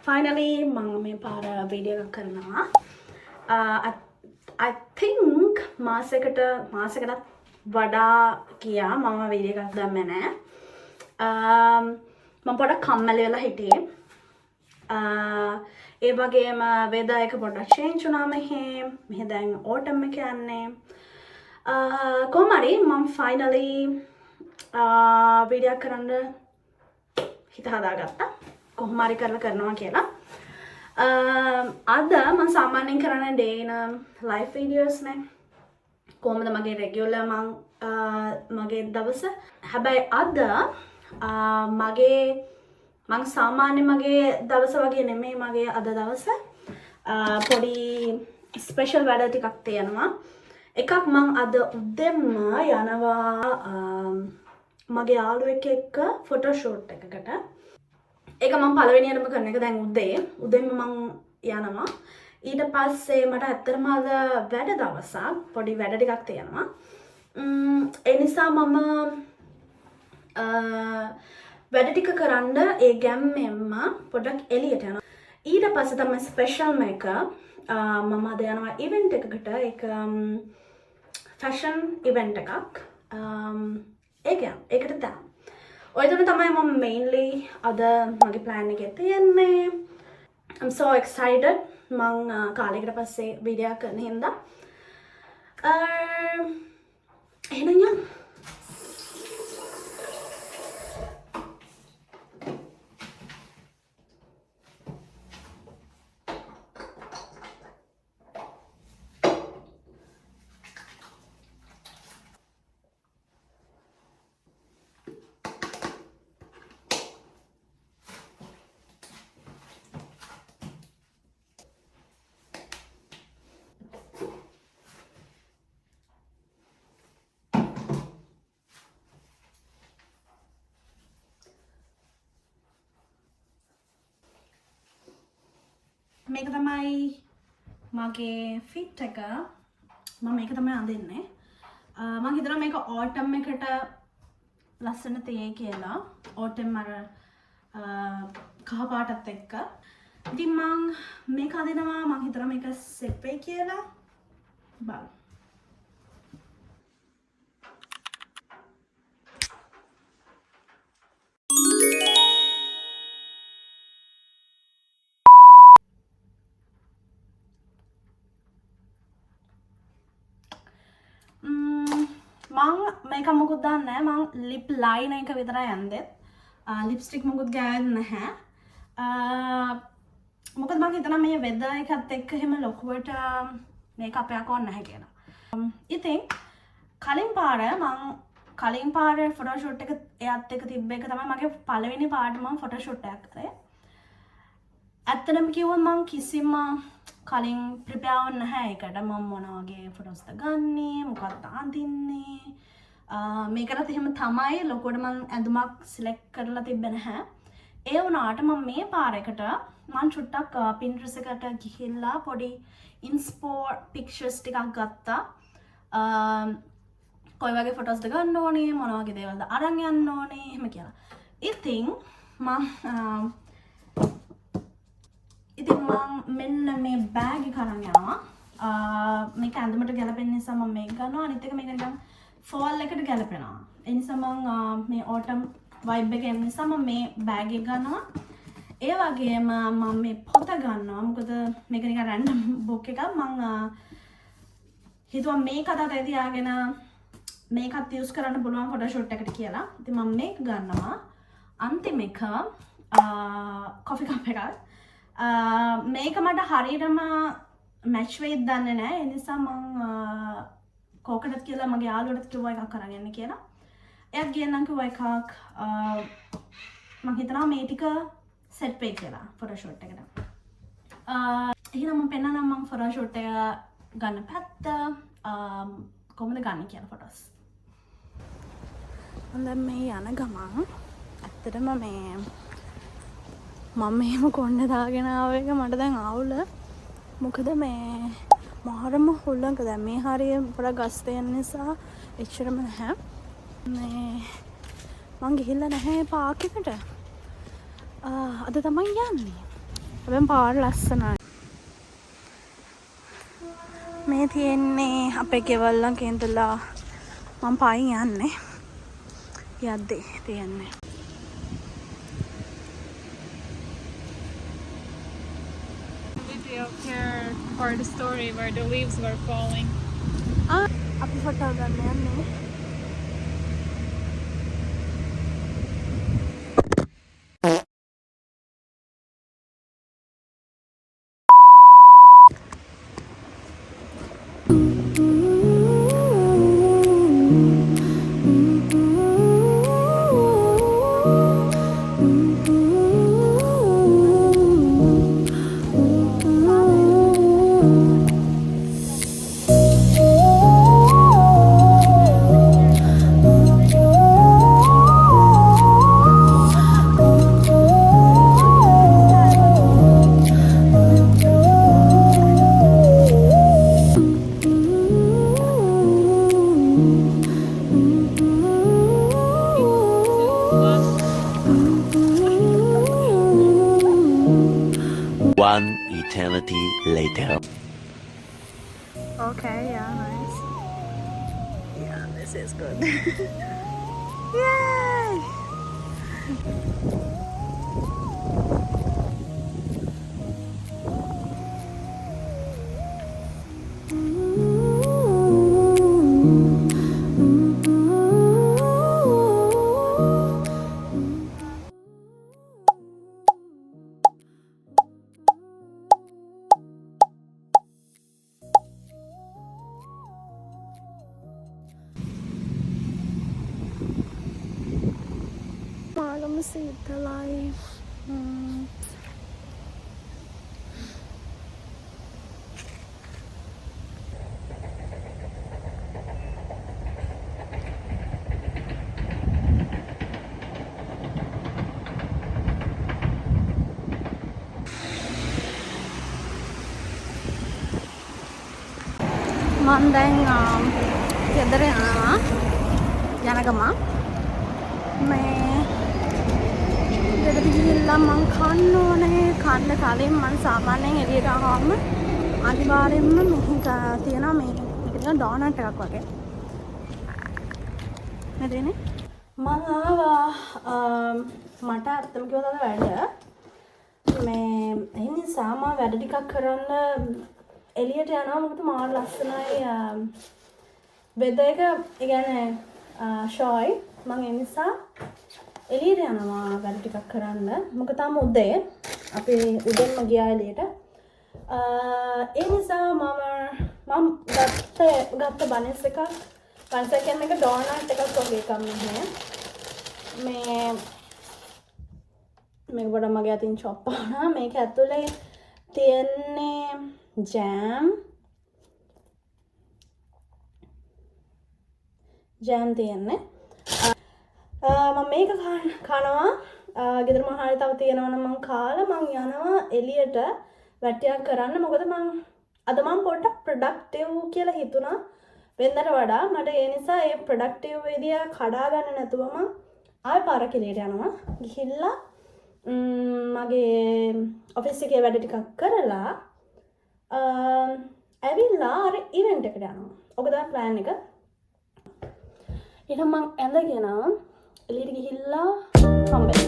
finally මම මේ පාර වීඩියෝ එකක් කරනවා. I think මාසයකට වඩා ගියා මම වීඩියෝ එකක් දැම්මේ නැහැ. මම පොඩක් කම්මැලි වෙලා හිටියේ. ඒ වගේම weather එක පොඩක් change වුණා මෙහෙ දැන් autumn එක යන්නේ. කොහොම හරි මම finally වීඩියෝ කරන්න හිත හදාගත්තා. කොහොම හරි කරනවා කියලා. අද මම සාමාන්‍යයෙන් කරන්නේ day in live videos නේ. කොහොමද මගේ regular මගේ දවස. හැබැයි අද මම සාමාන්‍ය මගේ දවස වගේ නෙමෙයි මගේ අද දවස. පොඩි ස්පෙෂල් වැඩ ටිකක් තියෙනවා. එකක් මම අද උදෙන්ම යනවා මගේ යාළුවෙක් එක්ක ෆොටෝ ෂූට් එකකට. ඒක මම පළවෙනියටම කරන එක දැන් උදේම මම යනවා. ඊට පස්සේ මට ඇත්තටම අද වැඩ දවසක් පොඩි වැඩ ටිකක් තියෙනවා. ඒ නිසා මම වැඩ ටික කරන්න ඒ ගැම්මෙන්ම පොඩක් එළියට යනවා. ඊට පස්සේ තමයි ස්පෙෂල් එක මම අද යනවා ඉවෙන්ට් එකකට. ඒක ෆැෂන් ඉවෙන්ට් එකක්. ඒකට තමයි. ඔය තුන තමයි මම mainly අද මගේ plan එකේ තියෙන්නේ. I'm so excited. මං කාලයකට පස්සේ වීඩියෝ කරන හින්දා. එහෙනම් යමු. මේක තමයි මගේ ෆිට් එක. මම මේක තමයි අඳින්නේ. මම හිතනවා මේක autumn එකට ලස්සන තියෙයි කියලා. autumn අර කහ පාටත් එක්ක. ඉතින් මම මේක අඳිනවා. මම හිතනවා මේක සෙට් වෙයි කියලා. බලමු. මං මේක මොකුත් දාන්නේ නැහැ. මං lip liner එක විතරයි ඇන්දෙත්. lipstick මොකුත් ගෑවෙන්නේ නැහැ. මොකද මං හිතනවා මේ weather එකත් එක්ක එහෙම ලොකුවට මේකප් එකක් ඕනේ නැහැ කියලා. ඉතින් කලින් පාර ෆොටෝ ෂූට් එක එයත් එක්ක තිබ්බ එක තමයි මගේ පළවෙනි පාට මම ෆොටෝ ෂූට් එකක් කරේ. ඇත්තටම කිව්වොත් මං කිසිම කලින් ප්‍රිපෙයාර් වුණ නැහැ ඒකට. මම මොන වගේ ෆොටෝස්ද ගන්නේ, මොකක්ද අඳින්නේ. මේකටත් එහෙම තමයි ලොකුවට මම ඇඳුමක් සිලෙක්ට් කරලා තිබ්බේ නැහැ. ඒ වුණාට මම මේ පාරකට මම චුට්ටක් Pinterest එකට ගිහිල්ලා පොඩි ඉන්ස්පෝ පික්චර්ස් ටිකක් ගත්තා. කොයි වගේ ෆොටෝස්ද ගන්න ඕනේ, මොන වගේ දේවල්ද අරන් යන්න ඕනේ එහෙම කියලා. ඉතින් මෙන්න මේ බෑග් එක අරන් යනවා. මේක ඇඳුමට ගැලපෙන නිසා මම මේක ගන්නවා. අනිත් එක මේක නිකන් ෆෝල් එකට ගැලපෙනවා. ඒ නිසා මම මේ autumn vibe එක එන නිසා මම මේ බෑග් එක ගන්නවා. ඒ වගේම මම මේ පොත ගන්නවා. මොකද මේක නිකන් රැන්ඩම් බුක් එකක්. මම හිතුවා මේක අතට තියාගෙන මේකත් යූස් කරන්න පුළුවන් ෆොටෝ ෂූට් එකට කියලා. ඉතින් මම මේක ගන්නවා. අන්තිම එක කොෆි කප් එකක්. මේක මට හරියටම මැච් වෙයිද දන්නේ නැහැ. ඒ නිසා මම කෝකටත් කියලා මගේ යාළුවටත් කිව්වා එකක් අරන් යන්න කියලා. එයාත් ගෙන්නන් කිව්වා එකක්. මම හිතනවා මේ ටික සෙට් වෙයි කියලා ෆොටෝ ෂූට් එකට. එහෙනම් මම පෙන්නනම් මම ෆොටෝ ෂූට් එක ගන්න පැත්ත කොහොමද ගන්න කියලා ෆොටෝස්. දැන් මේ යන ගමන් ඇත්තටම මම මෙහෙම කොණ්ඩේ දාගෙන ආව එක මට දැන් ආවුල. මොකද මේ මහරම හුලඟ දැන් මේ හරිය පොඩක් ගස් තියෙන නිසා එච්චරම නැහැ. මේ මං ගිහිල්ලා නැහැ පාක් එකට. අද තමයි යන්නේ. හැබැයි පාර ලස්සනයි. මේ තියෙන්නේ අපේ ගෙවල් ළඟ ඉඳලා මම පායින් යන්නේ. යද්දී තියන්නේ. Video here for the story where the leaves were falling. අපි ෆොටෝ ගන්න යන්නේ. One eternity later. Okay, yeah, nice. Yeah, this is good. Yay! Let me see the life. මම දැන් ගෙදර යනවා යන ගමන් මේ ගෙදර ගිහිල්ලා මං කන්න ඕනේ කන්න කලින් මං සාමාන්‍යයෙන් එළියට ආවම අනිවාර්යෙන්ම මෙහි තියෙනවා මේ නිකන් ඩෝනට් එකක් වගේ නේදනේ මං ආවා මට අර්ථම කිව්වද වැඩ මේ ඒ නිසා මම වැඩ ටිකක් කරන්න එළියට යනවා මොකද මාර ලස්සනයි වෙදර් එක ඒ කියන්නේ ෂෝයි මම ඒ නිසා එළියට යනවා වැඩ ටිකක් කරන්න මොකද තාම උදේ අපි උදේම ගියා එළියට ඒ නිසා මම ගත්ත බනස් එකක් කියන්නේ එක ඩෝනට් එකක් වගේ එකක් මේ මේක පොඩ්ඩක් මගේ අතින් චොප් වුණා මේක ඇතුලේ තියෙන්නේ ජෑම් තියෙන්නේ මම මේක කනවා ගෙදර මහාලේ තව තියෙනවා නම් මං කාලා මං යනවා එළියට වැටියක් කරන්න මොකද අද මං පොඩ්ඩක් ප්‍රොඩක්ටිව් කියලා හිතුණා වෙනදට වඩා මට ඒ නිසා ඒ ප්‍රොඩක්ටිව් විදිය කඩා ගන්න නැතුව මං ආයෙ පාරක් එළියට යනවා ගිහිල්ලා මගේ ඔෆිස් එකේ වැඩ ටිකක් කරලා ඇවිල්ලා අර ඉවෙන්ට් එකට යනවා. ඔක තමයි ප්ලෑන් එක. ඊට මං ඇඳගෙන එළියට ගිහිල්ලා හම්බෙන්න.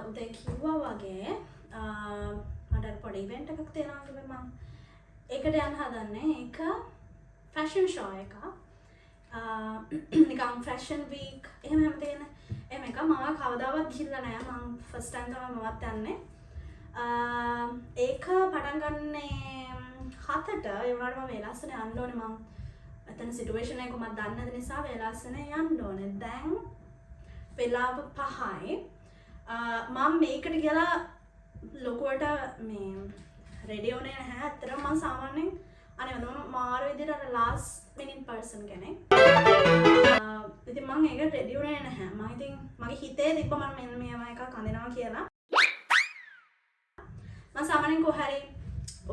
උදේ කිව්වා වගේ මට පොඩි ඉවෙන්ට් එකක් තියෙනවා මම ඒකට යන්න හදන්නේ. ඒක ෆැෂන් ෂෝ එකක්. නිකන් ෆැෂන් වීක් එහෙම තියෙන එහෙම එක මම කවදාවත් ගිහිල්ලා නැහැ. මම ෆස්ට් ටයිම් තමයි මමත් යන්නේ. ඒක පටන් ගන්නේ 7ට. ඒ වුණාට මම වෙලාස්සන යන්න ඕනේ. මම එතන සිටුේෂන් එක මම දන්නේ නැති නිසා වෙලාස්සන යන්න ඕනේ. දැන් වෙලාව 5යි. මම මේකට ගිහලා ලොකුවට මේ රෙඩි වුණේ නැහැ. ඇත්තටම මම සාමාන්‍යයෙන් අනේ මම මාර විදිහට අර ලාස්ට් මිනිට් පර්සන් කෙනෙක්. ඉතින් මම ඒක රෙඩි වුණේ නැහැ. මම ඉතින් මගේ හිතේ තිබ්බ මම මෙන්න මේවා එකක් අඳිනවා කියලා. මම සාමාන්‍යයෙන් කොහරි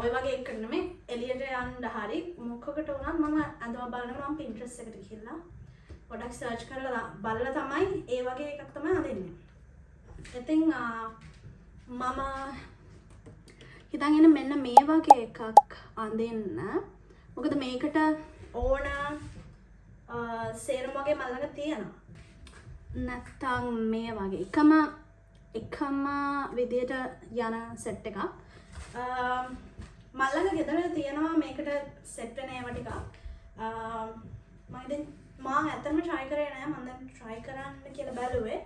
ඔය වගේ එකක් නෙමෙයි එළියට යන්න හරි මොකකට වුණත් මම අඳව බලනවා. මම Pinterest එකට ගිහිල්ලා පොඩක් සර්ච් කරලා බලලා තමයි ඒ වගේ එකක් තමයි අඳින්නේ. ඉතින් මම හිතන් ඉන්නේ මෙන්න මේ වගේ එකක් අඳින්න. මොකද මේකට ඕන සේරම වගේ මල් ළඟ තියෙනවා. නැත්තම් මේ වගේ එකම විදියට යන සෙට් එකක්. මල් ළඟ ගෙදර තියෙනවා මේකට සෙට් වෙන ඒවා ටික. මම ඉතින් මම ඇත්තටම try කරේ නෑ. මම දැන් try කරන්න කියලා බැලුවේ.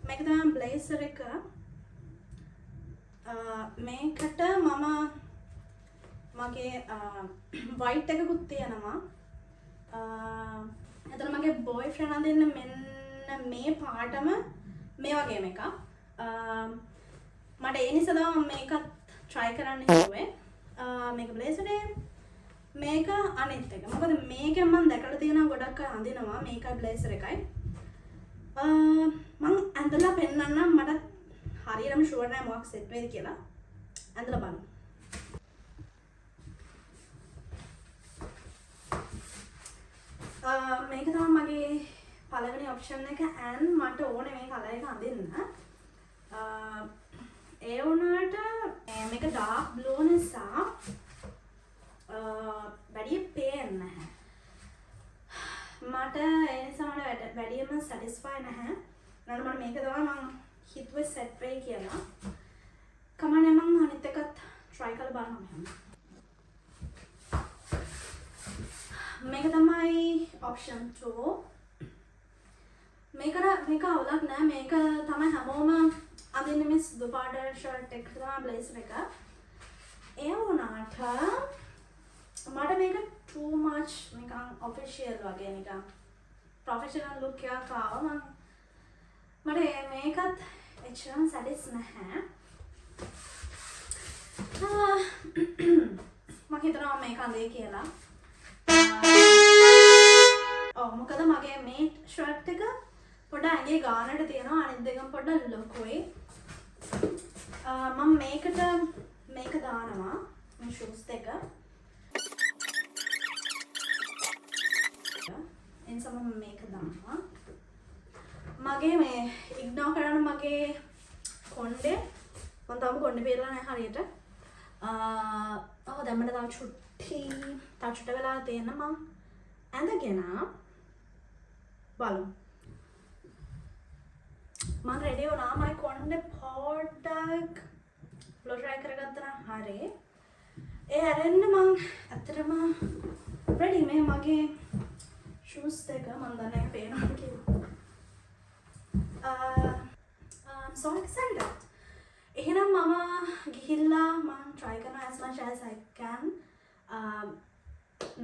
මේක තමයි බ්ලේසර් එක. මේකට මම මගේ වයිට් එකකුත් තියෙනවා. එතන මගේ බොයිෆ්‍රෙන්ඩ් අඳින්න මෙන්න මේ පාටම මේ වගේම එකක්. මට ඒ නිසා තමයි මේකත් try කරන්න හිතුවේ. මේක බ්ලේසර් එක. මේක අනිත් එක. මොකද මේකෙන් මම දැකලා තියෙනවා ගොඩක් අය අඳිනවා. මේකයි බ්ලේසර් එකයි. මම ඇඳලා පෙන්නන්නම්. මට හරියටම ෂුවර් නෑ මොකක් සෙට් වෙයිද කියලා. ඇඳලා බලමු. මේක තමයි මගේ පළවෙනි ඔප්ෂන් එක. and මට ඕනේ මේ කලර් එක අඳින්න. ඒ වුණාට මේක ඩාර්ක් බ්ලූ නිසා වැඩි පේන්නේ නැහැ. මට ඒ නිසා මට වැඩිම සැටිස්ෆයි නැහැ. නේද මම මේක තමයි මම හිතුවේ සෙට් වෙයි කියලා. කමන්නේ මම අනිත් එකත් try කරලා බලන්න. මේක තමයි option 2. මේක අවුලක් නෑ. මේක තමයි හැමෝම අඳින්නේ මේ සුදු පාට ෂර්ට් එක තමයි බ්ලේසර් එක. ඒ වුණාට මට මේක too much නිකන් official වගේ නිකන් professional look එකක් ආවා. මට මේකත් එච්චරම සැටිස් නැහැ. මම හිතනවා මේක අඳේ කියලා. මොකද මගේ මේ ෂර්ට් එක පොඩ ඇඟේ ගානට තියෙනවා. අනිත් දෙකම පොඩ ලොකුයි. මම මේකට මේක දානවා මේ ෂූස් දෙක. එනිසා මම මේක දානවා. මගේ මේ ඉග්නෝර් කරන්න මගේ කොණ්ඩේ මම තාම කොණ්ඩේ පෙරලා නැහැ හරියට. දැන් මට තව චුට්ට වෙලා තියෙන මම ඇඳගෙන බලමු. මම රෙඩි වුණා. මම කොණ්ඩේ පොඩ්ඩක් ෆ්ලෝ ට්‍රයි කරගත්තා නම් හරි. ඒ ඇරෙන්න මම ඇත්තටම රෙඩි. මේ මගේ ෂූස් දෙක මම දන්නේ නැහැ පේනවද කියලා. I'm so excited. එහෙනම් මම ගිහිල්ලා මම try කරනවා as much as I can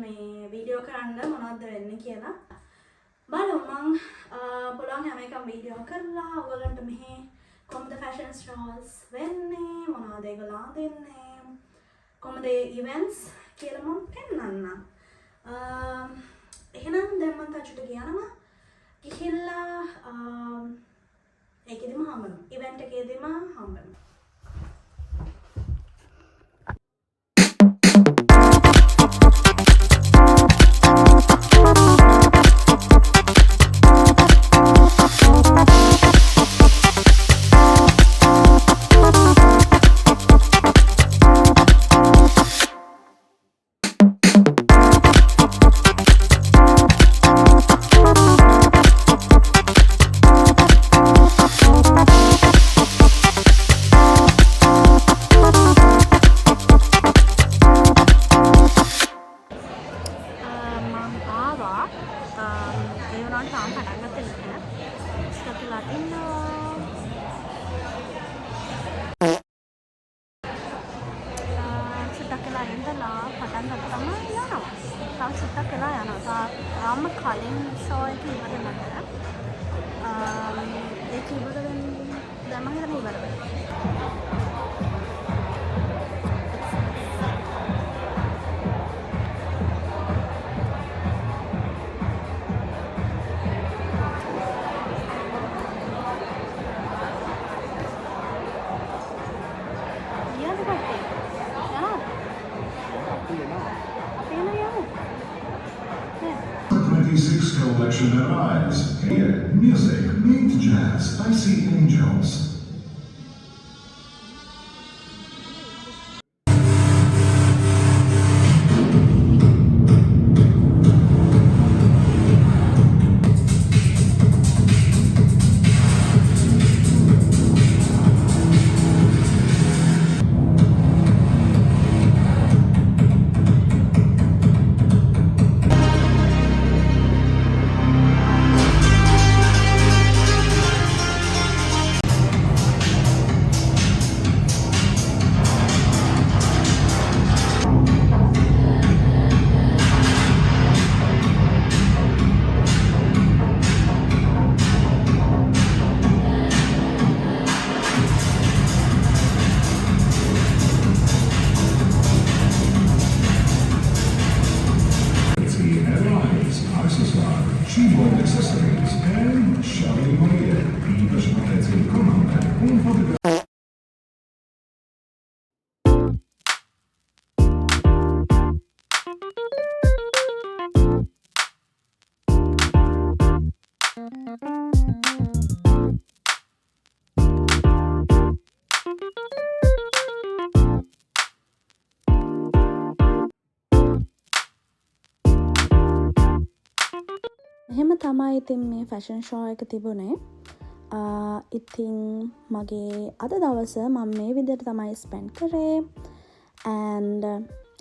මේ වීඩියෝ කරන්න මොනවද වෙන්නේ කියලා. බලමු මම පුළුවන් හැම එකම වීඩියෝ කරලා ඔයගොල්ලන්ට මෙහි කොහොමද ෆැෂන් ෂෝස් වෙන්නේ, මොනවද ඒගොල්ලෝ අඳින්නේ, කොහොමද ඉවෙන්ට්ස් කියලා මම පෙන්නන්නම්. එහෙනම් දැන් මම තාචුට ගියාම ගිහිල්ලා ඒකෙදිම හම්බෙමු. ඉවෙන්ට් එකේදීම හම්බෙමු. වුණාට තාම පටන් ගත්තේ නැහැ. ස්ටක් වෙලා ඉන්නවා. සුට්ටක් වෙලා ඉඳලා පටන් ගත්තම යනවා. තව සුට්ටක් වෙලා යනවා. තාම කලින් ෂෝ එක ඉවර නැහැ. ඒක ඉවර වෙන්නේ දැන් මම හිතන්නේ ඉවර වෙනවා. අපි යනවා යමු. 26 collection arrives. Here, music, meet jazz. I see angels. Keyboard accessories and Charlie Moyer, die personaliteit in Command en onvergetelijk. එහෙම තමයි ඉතින් මේ ෆැෂන් ෂෝ එක තිබුණේ. ඉතින් මගේ අද දවස මම මේ විදිහට තමයි ස්පෙන්ඩ් කරේ. And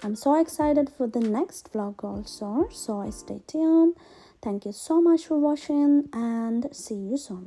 I'm so excited for the next vlog also. So stay tuned. Thank you so much for watching and see you soon.